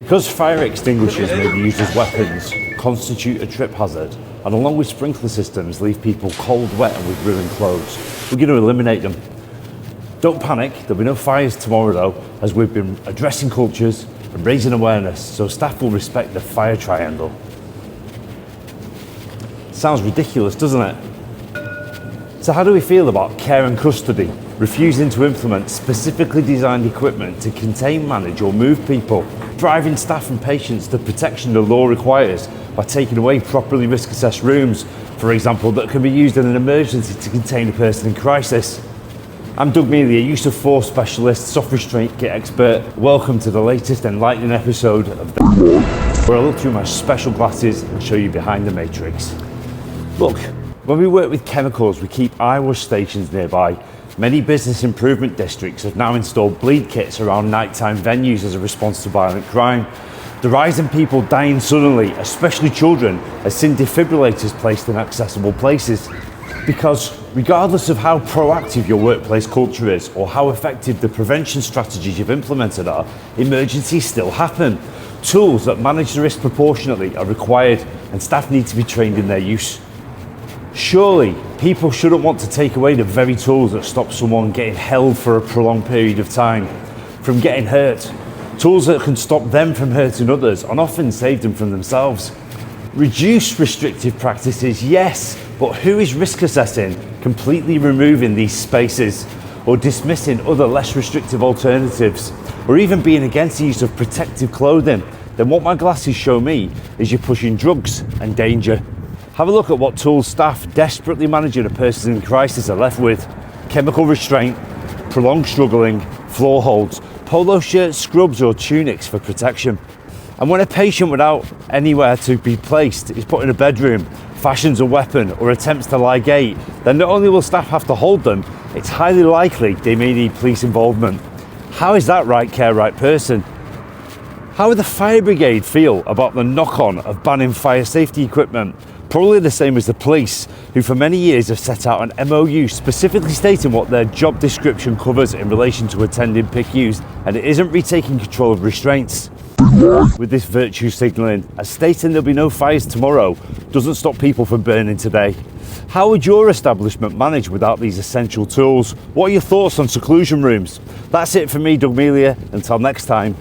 Because fire extinguishers may be used as weapons, constitute a trip hazard, and along with sprinkler systems leave people cold, wet and with ruined clothes, we're going to eliminate them. Don't panic, there'll be no fires tomorrow though, as we've been addressing cultures and raising awareness so staff will respect the fire triangle. Sounds ridiculous, doesn't it? So how do we feel about care and custody, refusing to implement specifically designed equipment to contain, manage or move people, driving staff and patients to protection the law requires by taking away properly risk-assessed rooms, for example, that can be used in an emergency to contain a person in crisis? I'm Doug Mealy, a use of force specialist, soft restraint kit expert. Welcome to the latest enlightening episode of The where I look through my special glasses and show you behind the matrix. Look, when we work with chemicals, we keep eye wash stations nearby. Many business improvement districts have now installed bleed kits around nighttime venues as a response to violent crime. The rise in people dying suddenly, especially children, has seen defibrillators placed in accessible places. Because regardless of how proactive your workplace culture is or how effective the prevention strategies you've implemented are, emergencies still happen. Tools that manage the risk proportionately are required and staff need to be trained in their use. Surely, people shouldn't want to take away the very tools that stop someone getting held for a prolonged period of time from getting hurt. Tools that can stop them from hurting others and often save them from themselves. Reduce restrictive practices, yes, but who is risk assessing, completely removing these spaces or dismissing other less restrictive alternatives, or even being against the use of protective clothing? Then what my glasses show me is you're pushing drugs and danger. Have a look at what tools staff desperately managing a person in crisis are left with. Chemical restraint, prolonged struggling, floor holds, polo shirts, scrubs or tunics for protection. And when a patient without anywhere to be placed is put in a bedroom, fashions a weapon or attempts to ligate, then not only will staff have to hold them, it's highly likely they may need police involvement. How is that right care, right person? How would the fire brigade feel about the knock-on of banning fire safety equipment? Probably the same as the police, who for many years have set out an MOU specifically stating what their job description covers in relation to attending PICUs, and it isn't retaking control of restraints. With this virtue signalling, as stating there'll be no fires tomorrow doesn't stop people from burning today. How would your establishment manage without these essential tools? What are your thoughts on seclusion rooms? That's it for me, Doug Mealy. Until next time.